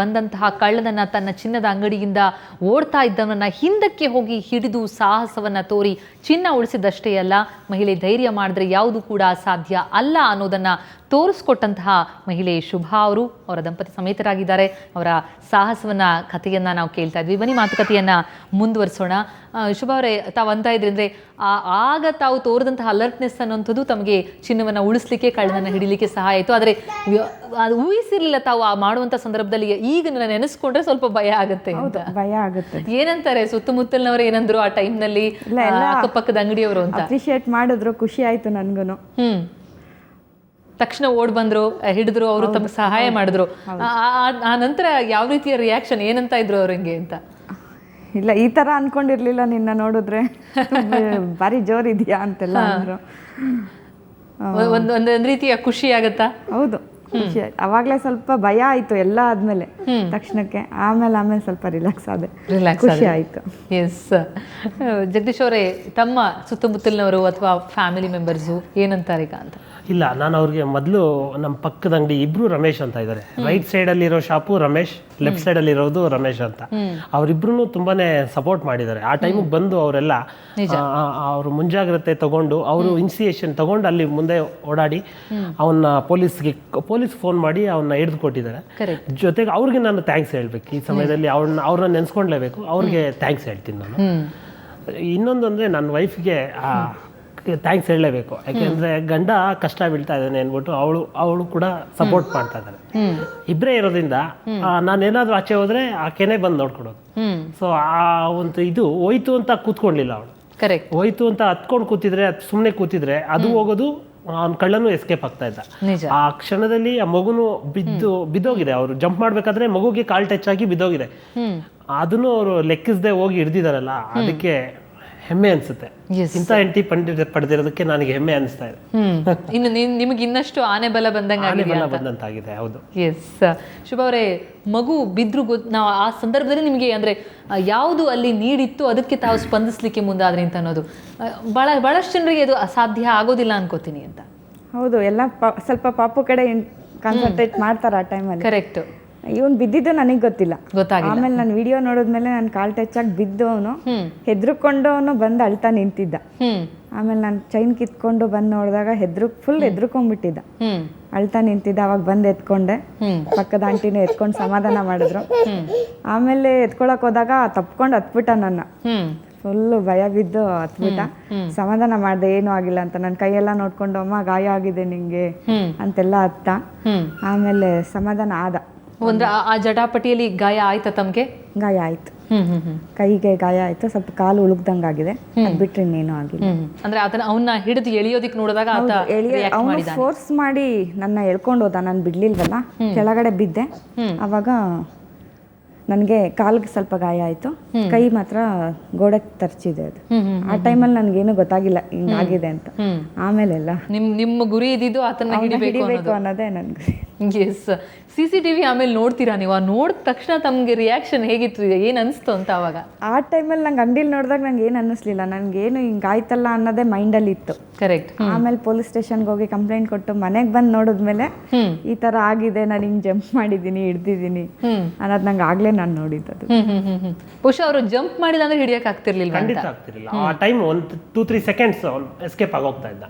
ಬಂದಂತಹ ಕಳ್ಳನನ್ನ ತನ್ನ ಚಿನ್ನದ ಅಂಗಡಿಯಿಂದ ಓಡ್ತಾ ಇದ್ದವನನ್ನ ಹಿಂದಕ್ಕೆ ಹೋಗಿ ಹಿಡಿದು ಸಾಹಸವನ್ನ ತೋರಿ ಚಿನ್ನ ಉಳಿಸಿದಷ್ಟೇ ಅಲ್ಲ, ಮಹಿಳೆ ಧೈರ್ಯ ಮಾಡಿದ್ರೆ ಯಾವುದು ಕೂಡ ಅಸಾಧ್ಯ ಅಲ್ಲ ಅನ್ನೋದನ್ನ ತೋರಿಸ್ಕೊಟ್ಟಂತಹ ಮಹಿಳೆ ಶುಭಾ ಅವರು, ಅವರ ದಂಪತಿ ಸಮೇತರಾಗಿದ್ದಾರೆ. ಅವರ ಸಾಹಸವನ್ನ ಕಥೆಯನ್ನ ನಾವು ಕೇಳ್ತಾ ಇದ್ವಿ. ಬನ್ನಿ ಮಾತುಕತೆಯನ್ನ ಮುಂದುವರಿಸೋಣ. ಶುಭಾ ಅವರೇ, ತಾವು ಅಂತ ಇದ್ರಿ ಅಂದ್ರೆ ಆಗ ತಾವು ತೋರಿದಂತಹ ಅಲರ್ಟ್ನೆಸ್ ಅನ್ನೋಂಥದ್ದು ತಮಗೆ ಚಿನ್ನವನ್ನ ಉಳಿಸ್ಲಿಕ್ಕೆ, ಕಳ್ಳನನ್ನ ಹಿಡಿಲಿಕ್ಕೆ ಸಹಾಯ ಆಯಿತು. ಆದರೆ ಅದು ಊಹಿಸಿರ್ಲಿಲ್ಲ ತಾವು ಆ ಮಾಡುವಂತ ಸಂದರ್ಭದಲ್ಲಿ. ಈಗ ನೆನೆಸ್ಕೊಂಡ್ರೆ ಸ್ವಲ್ಪ ಭಯ ಆಗುತ್ತೆ. ಭಯ ಆಗುತ್ತೆ. ಏನಂತಾರೆ ಸುತ್ತಮುತ್ತಲಿನವರು, ಏನಂದ್ರು ಆ ಟೈಮ್ನಲ್ಲಿ ಅಕ್ಕಪಕ್ಕದ ಅಂಗಡಿಯವರು ಅಂತ? ಅಪ್ರಿಶಿಯೇಟ್ ಮಾಡಿದ್ರು, ಖುಷಿ ಆಯ್ತು ನನ್ಗೂನು. ತಕ್ಷಣ ಓಡ್ ಬಂದ್ರು, ಹಿಡಿದ್ರು, ಅವರು ತಮಗೆ ಸಹಾಯ ಮಾಡಿದ್ರು. ಆ ನಂತರ ಯಾವ ರೀತಿಯ ರಿಯಾಕ್ಷನ್, ಏನಂತ ಇದ್ರು ಅವ್ರಂಗೆ ಅಂತ? ಇಲ್ಲ, ಈ ತರ ಅನ್ಕೊಂಡಿರ್ಲಿಲ್ಲ, ನಿನ್ನ ನೋಡಿದ್ರೆ ಬಾರಿ ಜೋರಿದ್ಯಾ ಅಂತೆಲ್ಲ ಅಂದ್ರು. ಒಂದ್ ರೀತಿಯ ಖುಷಿ ಆಗತ್ತಾ? ಹೌದು, ಖುಷಿ ಆಯ್ತು. ಅವಾಗ್ಲೇ ಸ್ವಲ್ಪ ಭಯ ಆಯ್ತು ಎಲ್ಲ ಆದ್ಮೇಲೆ ತಕ್ಷಣಕ್ಕೆ. ಆಮೇಲೆ ಸ್ವಲ್ಪ ರಿಲ್ಯಾಕ್ಸ್ ಆದೆ, ಖುಷಿ ಆಯ್ತು. ಎಸ್, ಜಗದೀಶ್ ಅವರೇ, ತಮ್ಮ ಸುತ್ತಮುತ್ತಲಿನವರು ಅಥವಾ ಫ್ಯಾಮಿಲಿ ಮೆಂಬರ್ಸು ಏನಂತಾರೆ ಈಗ ಅಂತ? ಇಲ್ಲ, ನಾನು ಅವ್ರಿಗೆ ಮೊದಲು ನಮ್ಮ ಪಕ್ಕದ ಅಂಗಡಿ ಇಬ್ರು ರಮೇಶ್ ಅಂತ ಇದ್ದಾರೆ. ರೈಟ್ ಸೈಡಲ್ಲಿ ಇರೋ ಶಾಪು ರಮೇಶ್, ಲೆಫ್ಟ್ ಸೈಡಲ್ಲಿ ಇರೋದು ರಮೇಶ್ ಅಂತ. ಅವರಿಬ್ರು ತುಂಬಾನೇ ಸಪೋರ್ಟ್ ಮಾಡಿದ್ದಾರೆ. ಆ ಟೈಮಿಗೆ ಬಂದು ಅವರೆಲ್ಲ ಅವರು ಮುಂಜಾಗ್ರತೆ ತಗೊಂಡು, ಅವರು ಇನ್ಸಿಯೇಷನ್ ತಗೊಂಡು ಅಲ್ಲಿ ಮುಂದೆ ಓಡಾಡಿ ಅವನ್ನ ಪೊಲೀಸ್ ಫೋನ್ ಮಾಡಿ ಅವನ್ನ ಹಿಡಿದು ಕೊಟ್ಟಿದ್ದಾರೆ. ಜೊತೆಗೆ ಅವ್ರಿಗೆ ನಾನು ಥ್ಯಾಂಕ್ಸ್ ಹೇಳ್ಬೇಕು. ಈ ಸಮಯದಲ್ಲಿ ಅವ್ರನ್ನ ನೆನ್ಸ್ಕೊಂಡ್ಲೇಬೇಕು, ಅವ್ರಿಗೆ ಥ್ಯಾಂಕ್ಸ್ ಹೇಳ್ತೀನಿ ನಾನು. ಇನ್ನೊಂದು ಅಂದರೆ ನನ್ನ ವೈಫ್ಗೆ ಥ್ಯಾಂಕ್ಸ್ ಹೇಳಲೇಬೇಕು. ಯಾಕೆಂದ್ರೆ ಗಂಡ ಕಷ್ಟ ಬೀಳ್ತಾ ಇದ್ದಾನೆ ಅಂದ್ಬಿಟ್ಟು ಅವಳು ಕೂಡ ಸಪೋರ್ಟ್ ಮಾಡ್ತಾ ಇದ್ದಾರೆ. ಇಬ್ಬರೇ ಇರೋದ್ರಿಂದ ನಾನೇನಾದ್ರೂ ಆಚೆ ಹೋದ್ರೆ ಆಕೆನೇ ಬಂದು ನೋಡ್ಕೊಡೋದು. ಸೊ ಆ ಒಂದು ಇದು ಹೋಯ್ತು ಅಂತ ಕೂತ್ಕೊಳ್ಳಿಲ್ಲ ಅವಳು. ಕರೆಕ್ಟ್, ಹೋಯ್ತು ಅಂತ ಹತ್ಕೊಂಡು ಕೂತಿದ್ರೆ, ಸುಮ್ಮನೆ ಕೂತಿದ್ರೆ ಅದು ಹೋಗೋದು, ಅವ್ನ ಕಳ್ಳನು ಎಸ್ಕೇಪ್ ಆಗ್ತಾ ಇದ್ದ. ಆ ಕ್ಷಣದಲ್ಲಿ ಆ ಮಗುನು ಬಿದ್ದೋಗಿದೆ. ಅವರು ಜಂಪ್ ಮಾಡ್ಬೇಕಾದ್ರೆ ಮಗುಗೆ ಕಾಲ್ ಟಚ್ ಆಗಿ ಬಿದ್ದೋಗಿದೆ. ಅದನ್ನು ಅವರು ಲೆಕ್ಕಿಸದೆ ಹೋಗಿ ಹಿಡ್ದಿದಾರಲ್ಲ, ಅದಕ್ಕೆ ಹೆಮ್ಮೆ ಅನ್ಸುತ್ತೆ. ಇಂಥ ಹೆಂಡತಿ ಪಡೆದಿರೋದಕ್ಕೆ ನನಗೆ ಹೆಮ್ಮೆ ಅನಿಸ್ತಾ ಇದೆ. ಇನ್ನು ನಿಮಗೆ ಇನ್ನಷ್ಟು ಆನೆ ಬಲ ಬಂದಂತಾಗಿದೆ. ಹೌದು. ಎಸ್, ಶುಭಾ ಅವರೇ, ಮಗು ಬಿದ್ರು ನಾವು ಆ ಸಂದರ್ಭದಲ್ಲಿ ನಿಮಗೆ ಅಂದ್ರೆ ಯಾವುದು ಅಲ್ಲಿ ನೀಡಿತ್ತು ಅದಕ್ಕೆ ತಾವು ಸ್ಪಂದಿಸ್ಲಿಕ್ಕೆ ಮುಂದಾದ್ರಿ ಅಂತ ಅನ್ನೋದು ಬಹಳಷ್ಟು ಜನರಿಗೆ ಇದು ಅಸಾಧ್ಯ ಆಗೋದಿಲ್ಲ ಅನ್ಕೋತೀನಿ ಅಂತ. ಹೌದು, ಎಲ್ಲ ಸ್ವಲ್ಪ ಪಾಪು ಕಡೆ ಕಾನ್ಸಂಟ್ರೇಟ್ ಮಾಡ್ತಾರೆ ಆ ಟೈಮಲ್ಲಿ. ಕರೆಕ್ಟ್. ಇವನ್ ಬಿದ್ದಿದ್ದು ನನಗೆ ಗೊತ್ತಿಲ್ಲ. ಆಮೇಲೆ ನಾನು ವಿಡಿಯೋ ನೋಡಿದ್ಮೇಲೆ ನಾನು ಕಾಲ್ ಟಚ್ ಆಗಿ ಬಿದ್ದವನು ಹೆದ್ರುಕೊಂಡವನು ಬಂದು ಅಳ್ತಾ ನಿಂತಿದ್ದ. ಆಮೇಲೆ ನಾನು ಚೈನ್ ಕಿತ್ಕೊಂಡು ಬಂದು ನೋಡಿದಾಗ ಫುಲ್ ಹೆದ್ರುಕೊಂಡ್ಬಿಟ್ಟಿದ್ದ, ಅಳ್ತಾ ನಿಂತಿದ್ದ. ಅವಾಗ ಬಂದು ಎತ್ಕೊಂಡೆ, ಪಕ್ಕದ ಆಂಟಿನ ಎತ್ಕೊಂಡು ಸಮಾಧಾನ ಮಾಡಿದ್ರು. ಆಮೇಲೆ ಎತ್ಕೊಳಕ್ ಹೋದಾಗ ತಪ್ಕೊಂಡು ಹತ್ಬಿಟ್ಟ ನನ್ನ. ಫುಲ್ಲು ಭಯ ಬಿದ್ದು ಹತ್ಬಿಟ್ಟ. ಸಮಾಧಾನ ಮಾಡ್ದೆ, ಏನೂ ಆಗಿಲ್ಲ ಅಂತ. ನನ್ನ ಕೈಯೆಲ್ಲ ನೋಡ್ಕೊಂಡು, ಅಮ್ಮ ಗಾಯ ಆಗಿದೆ ನಿಂಗೆ ಅಂತೆಲ್ಲ ಹತ್ತ. ಆಮೇಲೆ ಸಮಾಧಾನ ಆದ. ಅಂದ್ರೆ ಆ ಜಟಾಪಟಿಯಲ್ಲಿ ಗಾಯ ಆಯ್ತಾ ತಮ್ಗೆ? ಗಾಯ ಆಯ್ತು, ಕೈಗೆ ಗಾಯ ಆಯ್ತು, ಸ್ವಲ್ಪ ಕಾಲು ಉಳುಕ್ದಂಗಾಗಿದೆ, ಅದ್ ಬಿಟ್ರೆ ಇನ್ನೇನು ಆಗಿಲ್ಲ. ಅಂದ್ರೆ ಅವನ್ನ ಹಿಡಿದು ಎಳಿಯೋದಿಕ್ ನೋಡಿದಾಗ ಅವನು ಫೋರ್ಸ್ ಮಾಡಿ ನನ್ನ ಎಳ್ಕೊಂಡು ಹೋದ. ನಾನು ಬಿಡ್ಲಿಲ್ವಲ್ಲ, ಕೆಳಗಡೆ ಬಿದ್ದೆ. ಅವಾಗ ನನಗೆ ಕಾಲ್ಗೆ ಸ್ವಲ್ಪ ಗಾಯ ಆಯ್ತು, ಕೈ ಮಾತ್ರ ಗೋಡೆಗೆ ತರ್ಚಿದೆ. ಅದು ಆ ಟೈಮಲ್ಲಿ ನನ್ಗೇನು ಗೊತ್ತಾಗಿಲ್ಲ ಹಿಂಗಾಗಿದೆ ಅಂತ. ಆಮೇಲೆಲ್ಲ ನಿಮ್ಮ ಗುರಿ ಇದ್ದಿದ್ದು ಆತನ ಹಿಡಿಬೇಕು ಅನ್ನೋದೇ ನನ್ಗೆ. ಎಸ್, CCTV ಆಮೇಲೆ ನೋಡ್ತೀರಾ ನೀವು? ನೋಡಿದ ತಕ್ಷಣ ತಮ್ಗೆ ರಿಯಾಕ್ಷನ್ ಹೇಗಿತ್ತು, ಏನ್ ಅನ್ಸ್ತು ಅಂತ ಅವಾಗ? ಆ ಟೈಮಲ್ಲಿ ನಂಗೆ ಅಂಗಡಿಲಿ ನೋಡಿದಾಗ ನಂಗೆ ಏನು ಅನ್ನಿಸ್ಲಿಲ್ಲ, ನನ್ಗೇನು ಹಿಂಗಾಯ್ತಲ್ಲ ಅನ್ನೋದೇ ಮೈಂಡಲ್ಲಿ ಇತ್ತು. ಕರೆಕ್ಟ್. ಆಮೇಲೆ ಪೊಲೀಸ್ ಸ್ಟೇಷನ್ಗೆ ಹೋಗಿ ಕಂಪ್ಲೇಂಟ್ ಕೊಟ್ಟು ಮನೆಗೆ ಬಂದು ನೋಡಿದ್ಮೇಲೆ ಈ ತರ ಆಗಿದೆ, ನಾನು ಹಿಂಗ್ ಜಂಪ್ ಮಾಡಿದೀನಿ, ಹಿಡ್ದಿದ್ದೀನಿ ಅನ್ನೋದು ನಂಗೆ ಆಗ್ಲೇ ನಾನು ನೋಡಿದ್ದು. ಬಹುಶಃ ಅವರು ಜಂಪ್ ಮಾಡಿಲ್ಲ ಅಂದ್ರೆ ಹಿಡಿಯಕ್ ಆಗ್ತಿರ್ಲಿಲ್ಲ. ಖಂಡಿತ ಆಗ್ತಿರ್ಲಿಲ್ಲ. ಆ ಟೈಮ್ 2-3 ಸೆಕೆಂಡ್ಸ್ ಎಸ್ಕೇಪ್ ಆಗೋಗ್ತಾ ಇದ್ದ.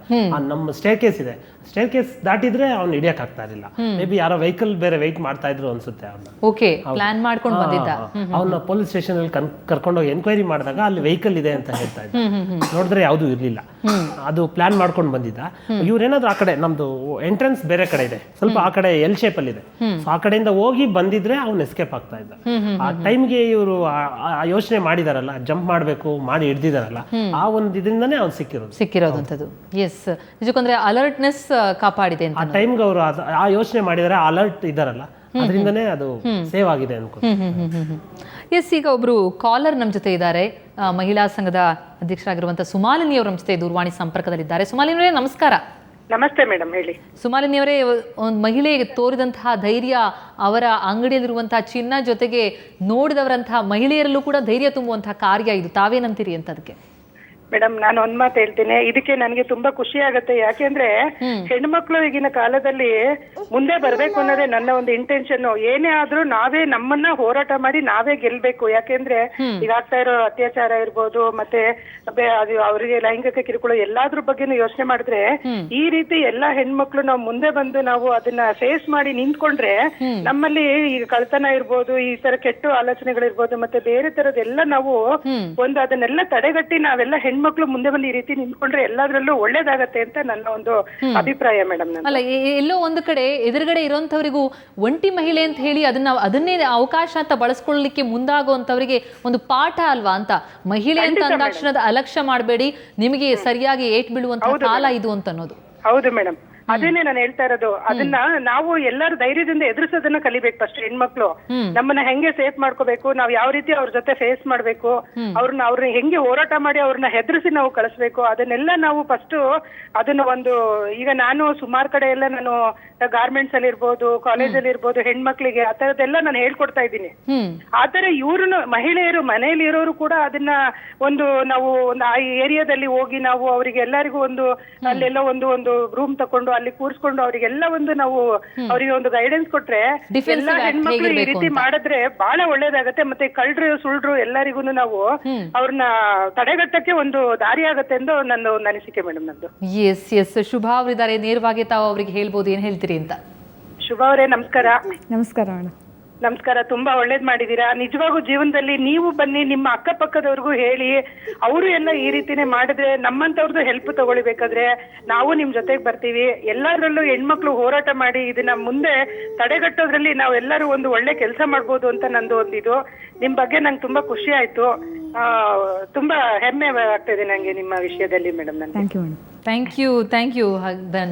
ನಮ್ಮ ಸ್ಟೇರ್ ಕೇಸ್ ಇದೆ, ಸ್ಟೇರ್ ಕೇಸ್ ದಾಟಿದ್ರೆ ಅವ್ನು ಹಿಡಿಯಕ್ ಆಗ್ತಾ ಇರಲಿಲ್ಲ. ಮೇ ಬಿ ಯಾರೋ ವೆಹಿಕಲ್ ಬೇರೆ ವೆಯ್ಟ್ ಮಾಡ್ತಾ ಇದ್ರು ಅನ್ಸುತ್ತೆ. ಓಕೆ, ಪ್ಲಾನ್ ಮಾಡ್ಕೊಂಡು ಬಂದಿದ್ದ. ಅವನ್ನ ಪೊಲೀಸ್ ಸ್ಟೇಷನ್ ಅಲ್ಲಿ ಕರ್ಕೊಂಡೋಗಿ ಎನ್ಕ್ವೈರಿ ಮಾಡಿದಾಗ ಅಲ್ಲಿ ವೆಹಿಕಲ್ ಇದೆ ಅಂತ ಹೇಳ್ತಾ ಇದ್ದ. ನೋಡಿದ್ರೆ ಯಾವ್ದು ಇರ್ಲಿಲ್ಲ, ಅದು ಪ್ಲಾನ್ ಮಾಡ್ಕೊಂಡು ಬಂದಿದ್ದ. ಇವ್ರೇನಾದ್ರು ಆ ಕಡೆ, ನಮ್ದು ಎಂಟ್ರೆನ್ಸ್ ಬೇರೆ ಕಡೆ ಇದೆ, ಸ್ವಲ್ಪ ಆ ಕಡೆ ಎಲ್ ಶೇಪ್ ಅಲ್ಲಿ ಇದೆ. ಸೊ ಆ ಕಡೆಯಿಂದ ಹೋಗಿ ಬಂದಿದ್ರೆ ಅವ್ನು ಎಸ್ಕೇಪ್ ಆಗ್ತಾ ಇದ್ದ. ಆ ಟೈಮ್ಗೆ ಇವರು ಯೋಚನೆ ಮಾಡಿದಾರಲ್ಲ, ಜಂಪ್ ಮಾಡ್ಬೇಕು ಮಾಡಿ ಹಿಡ್ದಿದಾರಲ್ಲ, ಆ ಒಂದು ಇದರಿಂದಾನೇ ಅವ್ನು ಸಿಕ್ಕಿರೋದಂಥದ್ದು. ಎಸ್, ನಿಜಕ್ಕಂದ್ರೆ ಅಲರ್ಟ್ನೆಸ್ ಕಾಪಾಡಿದೆ ಆ ಟೈಮ್ಗೆ ಅವರು ಆ ಯೋಚನೆ ಮಾಡಿದಾರೆ, ಅಲರ್ಟ್ ಇದಾರಲ್ಲ, ಅದರಿಂದನೇ ಅದು ಸೇವ್ ಆಗಿದೆ ಅನ್ಕೋ. ಎಸ್, ಈಗ ಒಬ್ರು ಕಾಲರ್ ನಮ್ಮ ಜೊತೆ ಇದ್ದಾರೆ. ಮಹಿಳಾ ಸಂಘದ ಅಧ್ಯಕ್ಷರಾಗಿರುವಂತಹ ಸುಮಾಲಿನಿ ಅವರ ಜೊತೆ ದೂರವಾಣಿ ಸಂಪರ್ಕದಲ್ಲಿದ್ದಾರೆ. ಸುಮಾಲಿನಿ ಅವರೇ, ನಮಸ್ಕಾರ. ನಮಸ್ತೆ ಮೇಡಮ್, ಹೇಳಿ. ಸುಮಾಲಿನಿ ಅವರೇ, ಒಂದು ಮಹಿಳೆಗೆ ತೋರಿದಂತಹ ಧೈರ್ಯ, ಅವರ ಅಂಗಡಿಯಲ್ಲಿರುವಂತಹ ಚಿನ್ನ ಜೊತೆಗೆ ನೋಡಿದವರಂತಹ ಮಹಿಳೆಯರಲ್ಲೂ ಕೂಡ ಧೈರ್ಯ ತುಂಬುವಂತಹ ಕಾರ್ಯ ಇದು. ತಾವೇನಂತೀರಿ ಅಂತ ಅದಕ್ಕೆ? ಮೇಡಮ್ ನಾನು ಒಂದ್ ಮಾತು ಹೇಳ್ತೀನಿ, ಇದಕ್ಕೆ ನನಗೆ ತುಂಬಾ ಖುಷಿ ಆಗತ್ತೆ. ಯಾಕೆಂದ್ರೆ ಹೆಣ್ಮಕ್ಳು ಈಗಿನ ಕಾಲದಲ್ಲಿ ಮುಂದೆ ಬರ್ಬೇಕು ಅನ್ನೋದೇ ನನ್ನ ಒಂದು ಇಂಟೆನ್ಷನ್. ಏನೇ ಆದ್ರೂ ನಾವೇ ನಮ್ಮನ್ನ ಹೋರಾಟ ಮಾಡಿ ನಾವೇ ಗೆಲ್ಬೇಕು. ಯಾಕೆಂದ್ರೆ ಈಗ ಆಗ್ತಾ ಇರೋ ಅತ್ಯಾಚಾರ ಇರ್ಬೋದು, ಮತ್ತೆ ಅದು ಅವರಿಗೆ ಲೈಂಗಿಕ ಕಿರುಕುಳ ಎಲ್ಲಾದ್ರ ಬಗ್ಗೆನೂ ಯೋಚನೆ ಮಾಡಿದ್ರೆ ಈ ರೀತಿ ಎಲ್ಲಾ ಹೆಣ್ಮಕ್ಳು ನಾವು ಮುಂದೆ ಬಂದು ನಾವು ಅದನ್ನ ಫೇಸ್ ಮಾಡಿ ನಿಂತ್ಕೊಂಡ್ರೆ ನಮ್ಮಲ್ಲಿ ಈಗ ಕಳ್ತನ ಇರ್ಬೋದು, ಈ ತರ ಕೆಟ್ಟ ಆಲೋಚನೆಗಳಿರ್ಬೋದು, ಮತ್ತೆ ಬೇರೆ ತರದೆಲ್ಲ ನಾವು ಒಂದು ಅದನ್ನೆಲ್ಲ ತಡೆಗಟ್ಟಿ ನಾವೆಲ್ಲ ಹೆಣ್ಮಕ್ಳು ಮುಂದೆ ಬಂದು ಈ ರೀತಿ ನಿಂತ್ಕೊಂಡ್ರೆ ಎಲ್ಲಾದ್ರಲ್ಲೂ ಒಳ್ಳೇದಾಗತ್ತೆ ಅಂತ ನನ್ನ ಒಂದು ಅಭಿಪ್ರಾಯ ಮೇಡಮ್. ಅಲ್ಲ, ಎಲ್ಲೋ ಒಂದು ಕಡೆ ಎದುರುಗಡೆ ಇರೋಂಥವ್ರಿಗೂ ಒಂಟಿ ಮಹಿಳೆ ಅಂತ ಹೇಳಿ ಅದನ್ನೇ ಅವಕಾಶ ಅಂತ ಬಳಸ್ಕೊಳ್ಳಲಿಕ್ಕೆ ಮುಂದಾಗುವಂತವರಿಗೆ ಒಂದು ಪಾಠ ಅಲ್ವಾ ಅಂತ. ಮಹಿಳೆ ಅಂತ ಅಂದಾಕ್ಷಣದ ಅಲಕ್ಷ್ಯ ಮಾಡಬೇಡಿ, ನಿಮಗೆ ಸರಿಯಾಗಿ ಏಟ್ ಬೀಳುವಂತಹ ಕಾಲ ಇದು ಅಂತ ಅನ್ನೋದು. ಹೌದು ಮೇಡಮ್, ಅದೇನೆ ನಾನು ಹೇಳ್ತಾ ಇರೋದು. ಅದನ್ನ ನಾವು ಎಲ್ಲಾರು ಧೈರ್ಯದಿಂದ ಎದುರಿಸೋದನ್ನ ಕಲಿಬೇಕು. ಫಸ್ಟ್ ಹೆಣ್ಮಕ್ಳು ನಮ್ಮನ್ನ ಹೆಂಗೆ ಸೇಫ್ ಮಾಡ್ಕೋಬೇಕು, ನಾವ್ ಯಾವ ರೀತಿ ಅವ್ರ ಜೊತೆ ಫೇಸ್ ಮಾಡ್ಬೇಕು, ಅವ್ರನ್ನ ಹೆಂಗೆ ಹೋರಾಟ ಮಾಡಿ ಅವ್ರನ್ನ ಹೆದರಿಸಿ ನಾವು ಕಳಿಸ್ಬೇಕು, ಅದನ್ನೆಲ್ಲ ನಾವು ಫಸ್ಟ್ ಅದನ್ನ ಒಂದು ಈಗ ನಾನು ಸುಮಾರು ಕಡೆ ಎಲ್ಲ ನಾನು ಗಾರ್ಮೆಂಟ್ಸ್ ಅಲ್ಲಿ ಇರ್ಬೋದು, ಕಾಲೇಜಲ್ಲಿ ಇರ್ಬೋದು, ಹೆಣ್ಮಕ್ಳಿಗೆ ಆ ತರದೆಲ್ಲ ನಾನು ಹೇಳ್ಕೊಡ್ತಾ ಇದ್ದೀನಿ. ಆತರ ಇವ್ರು ಮಹಿಳೆಯರು ಮನೆಯಲ್ಲಿ ಇರೋರು ಕೂಡ ಅದನ್ನ ಒಂದು ನಾವು ಒಂದು ಆ ಏರಿಯಾದಲ್ಲಿ ಹೋಗಿ ನಾವು ಅವರಿಗೆ ಎಲ್ಲರಿಗೂ ಒಂದು ಅಲ್ಲೆಲ್ಲ ಒಂದು ರೂಮ್ ತಕೊಂಡು ಅಲ್ಲಿ ಕೂರ್ಸ್ಕೊಂಡು ಅವರಿಗೆಲ್ಲ ಒಂದು ನಾವು ಅವರಿಗೆ ಒಂದು ಗೈಡೆನ್ಸ್ ಕೊಟ್ರೆ ಎಲ್ಲಾ ಹೆಣ್ಮಕ್ಳು ಈ ರೀತಿ ಮಾಡಿದ್ರೆ ಬಹಳ ಒಳ್ಳೇದಾಗತ್ತೆ. ಮತ್ತೆ ಕಳ್ರು ಸುಳ್ರು ಎಲ್ಲರಿಗೂ ನಾವು ಅವ್ರನ್ನ ತಡೆಗಟ್ಟಕ್ಕೆ ಒಂದು ದಾರಿ ಆಗತ್ತೆ ಎಂದು ನನ್ನ ಒಂದು ಅನಿಸಿಕೆ ಮೇಡಮ್ ನಂದು. ಎಸ್ ಎಸ್, ಶುಭಾ ಅವರಿದ್ದಾರೆ, ನೇರವಾಗಿ ತಾವು ಅವರಿಗೆ ಹೇಳ್ಬೋದು, ಏನ್ ಹೇಳ್ತೀರಿ ಅಂತ. ಶುಭಾ ಅವರೇ ನಮಸ್ಕಾರ. ನಮಸ್ಕಾರ ಮೇಡಮ್. ನಮಸ್ಕಾರ, ತುಂಬಾ ಒಳ್ಳೇದ್ ಮಾಡಿದೀರಾ. ನಿಜವಾಗೂ ಜೀವನದಲ್ಲಿ ನೀವು ಬನ್ನಿ, ನಿಮ್ಮ ಅಕ್ಕಪಕ್ಕದವ್ರಿಗೂ ಹೇಳಿ, ಅವರು ಎಲ್ಲ ಈ ರೀತಿನೇ ಮಾಡಿದ್ರೆ ನಮ್ಮಂತವ್ರದ್ದು ಹೆಲ್ಪ್ ತಗೊಳ್ಬೇಕಾದ್ರೆ ನಾವು ನಿಮ್ ಜೊತೆಗೆ ಬರ್ತೀವಿ. ಎಲ್ಲಾದ್ರಲ್ಲೂ ಹೆಣ್ಮಕ್ಳು ಹೋರಾಟ ಮಾಡಿ ಇದನ್ನ ಮುಂದೆ ತಡೆಗಟ್ಟೋದ್ರಲ್ಲಿ ನಾವೆಲ್ಲರೂ ಒಂದು ಒಳ್ಳೆ ಕೆಲಸ ಮಾಡ್ಬೋದು ಅಂತ ನಂದು ಒಂದಿದು. ನಿಮ್ ಬಗ್ಗೆ ನಂಗೆ ತುಂಬಾ ಖುಷಿ ಆಯ್ತು, ತುಂಬಾ ಹೆಮ್ಮೆ ಆಗ್ತಿದೆ ನಂಗೆ ನಿಮ್ಮ ವಿಷಯದಲ್ಲಿ madam. Thank you madam. Thank you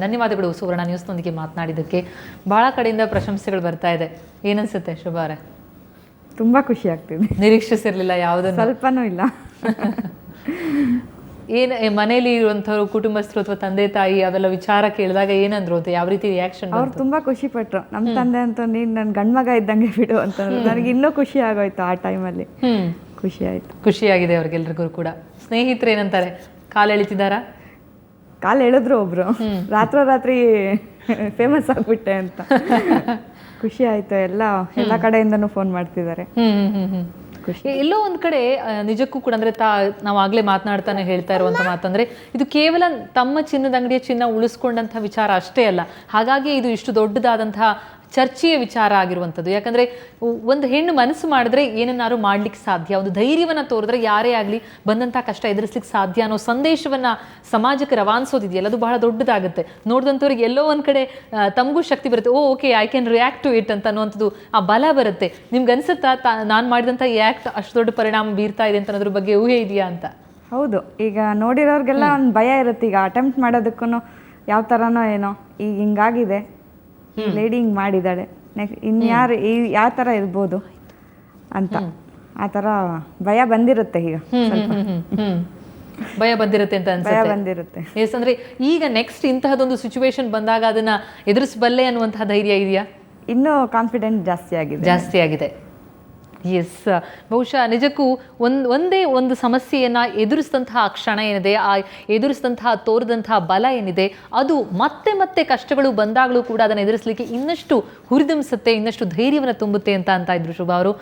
ಧನ್ಯವಾದಗಳು ಸುವರ್ಣ ನ್ಯೂಸ್ನೊಂದಿಗೆ ಮಾತನಾಡಿದ್ದಕ್ಕೆ. ಬಹಳ ಕಡೆಯಿಂದ ಪ್ರಶಂಸೆಗಳು ಬರ್ತಾ ಇದೆ, ಏನನ್ಸುತ್ತೆ ಶುಭಾರೆ? ತುಂಬಾ ಖುಷಿ ಆಗ್ತಿದೆ, ನಿರೀಕ್ಷಿಸಿರ್ಲಿಲ್ಲ ಯಾವುದನ್ನು, ಸ್ವಲ್ಪನೂ ಇಲ್ಲ. ಏನ್ ಮನೇಲಿ ಇರುವಂಥವ್ರು ಕುಟುಂಬಸ್ಥರು ಅಥವಾ ತಂದೆ ತಾಯಿ ಅವೆಲ್ಲ ವಿಚಾರ ಕೇಳಿದಾಗ ಏನಂದ್ರು ಅಂತ, ಯಾವ ರೀತಿ ರಿಯಾಕ್ಷನ್? ಅವ್ರು ತುಂಬಾ ಖುಷಿ ಪಟ್ರು. ನಮ್ಮ ತಂದೆ ಅಂತ ನೀನ್ ನನ್ ಗಂಡ್ಮಗ ಇದ್ದಂಗೆ ಬಿಡು ಅಂತಂದ್ರು. ನನಗೆ ಇನ್ನೂ ಖುಷಿ ಆಗೋಯ್ತು ಆ ಟೈಮಲ್ಲಿ. ಖುಷಿ ಆಯ್ತು, ಖುಷಿಯಾಗಿದೆ ಅವ್ರಿಗೆಲ್ರಿಗೂ ಕೂಡ. ಸ್ನೇಹಿತರು ಏನಂತಾರೆ, ಕಾಲು ಎಳಿತಿದ್ದಾರಾ? ಕಾಲು ಎಳೆದ್ರು ಒಬ್ರು, ರಾತ್ರಿ ಫೇಮಸ್ ಆಗ್ಬಿಟ್ಟೆ ಅಂತ. ಖುಷಿ ಆಯ್ತು. ಎಲ್ಲ ಕಡೆಯಿಂದನೂ ಫೋನ್ ಮಾಡ್ತಿದ್ದಾರೆ. ಎಲ್ಲೋ ಒಂದ್ ಕಡೆ ನಿಜಕ್ಕೂ ಕೂಡ ಅಂದ್ರೆ ನಾವು ಆಗ್ಲೇ ಮಾತನಾಡ್ತಾನೆ ಹೇಳ್ತಾ ಇರುವಂತ ಮಾತಂದ್ರೆ, ಇದು ಕೇವಲ ತಮ್ಮ ಚಿನ್ನದ ಅಂಗಡಿಯ ಚಿನ್ನ ಉಳಿಸ್ಕೊಂಡಂತ ವಿಚಾರ ಅಷ್ಟೇ ಅಲ್ಲ. ಹಾಗಾಗಿ ಇದು ಇಷ್ಟು ದೊಡ್ಡದಾದಂತಹ ಚರ್ಚೆಯ ವಿಚಾರ ಆಗಿರುವಂಥದ್ದು. ಯಾಕಂದ್ರೆ ಒಂದು ಹೆಣ್ಣು ಮನಸ್ಸು ಮಾಡಿದ್ರೆ ಏನನ್ನಾರು ಮಾಡ್ಲಿಕ್ಕೆ ಸಾಧ್ಯ, ಒಂದು ಧೈರ್ಯವನ್ನ ತೋರಿದ್ರೆ ಯಾರೇ ಆಗಲಿ ಬಂದಂಥ ಕಷ್ಟ ಎದುರಿಸ್ಲಿಕ್ಕೆ ಸಾಧ್ಯ ಅನ್ನೋ ಸಂದೇಶವನ್ನ ಸಮಾಜಕ್ಕೆ ರವಾನಿಸೋದಿದೆಯಲ್ಲ, ಅದು ಬಹಳ ದೊಡ್ಡದಾಗುತ್ತೆ. ನೋಡಿದಂಥವ್ರಿಗೆ ಎಲ್ಲೋ ಒಂದ್ ಕಡೆ ತಮಗೂ ಶಕ್ತಿ ಬರುತ್ತೆ, okay I can react to it ಅಂತ ಅನ್ನುವಂಥದ್ದು ಆ ಬಲ ಬರುತ್ತೆ. ನಿಮ್ಗೆ ಅನ್ಸುತ್ತಾ ನಾನು ಮಾಡಿದಂಥ ಈ ಆ್ಯಕ್ಟ್ ಅಷ್ಟು ದೊಡ್ಡ ಪರಿಣಾಮ ಬೀರ್ತಾ ಇದೆ ಅಂತ ಅನ್ನೋದ್ರ ಬಗ್ಗೆ ಊಹೆ ಇದೆಯಾ ಅಂತ? ಹೌದು, ಈಗ ನೋಡಿರೋರಿಗೆಲ್ಲ ಒಂದು ಭಯ ಇರುತ್ತೆ. ಈಗ ಅಟೆಂಪ್ಟ್ ಮಾಡೋದಕ್ಕೂ ಯಾವ ಥರನೋ ಏನೋ, ಈಗ ಹಿಂಗಾಗಿದೆ, ಲೇಡಿ ಹಿಂಗೆ ಮಾಡಿದ್ದಾಳೆ, ನೆಕ್ಸ್ಟ್ ಇನ್ಯಾರು ಯಾವ ಥರ ಇರ್ಬೋದು ಅಂತ ಆ ಥರ ಭಯ ಬಂದಿರುತ್ತೆ. ಈಗ ಭಯ ಬಂದಿರುತ್ತೆ ಅಂತ ಭಯ ಬಂದಿರುತ್ತೆ. ಎಸ್, ಅಂದ್ರೆ ಈಗ ನೆಕ್ಸ್ಟ್ ಇಂತಹದೊಂದು ಸಿಚುವೇಶನ್ ಬಂದಾಗ ಅದನ್ನ ಎದುರಿಸಬಲ್ಲೆ ಅನ್ನುವಂತಹ ಧೈರ್ಯ ಇದೆಯಾ? ಇನ್ನೂ ಕಾನ್ಫಿಡೆಂಟ್ ಜಾಸ್ತಿ ಆಗಿದೆ. ಎಸ್, ಬಹುಶಃ ನಿಜಕ್ಕೂ ಒಂದೇ ಒಂದು ಸಮಸ್ಯೆಯನ್ನು ಎದುರಿಸಿದಂತಹ ಕ್ಷಣ ಏನಿದೆ, ಆ ಎದುರಿಸಿದಂತಹ ತೋರಿದಂತಹ ಬಲ ಏನಿದೆ, ಅದು ಮತ್ತೆ ಮತ್ತೆ ಕಷ್ಟಗಳು ಬಂದಾಗಲೂ ಕೂಡ ಅದನ್ನು ಎದುರಿಸಲಿಕ್ಕೆ ಇನ್ನಷ್ಟು ಹುರಿದುಂಬಿಸುತ್ತೆ, ಇನ್ನಷ್ಟು ಧೈರ್ಯವನ್ನು ತುಂಬುತ್ತೆ ಅಂತ ಇದ್ರು ಶುಭಾ ಅವರು.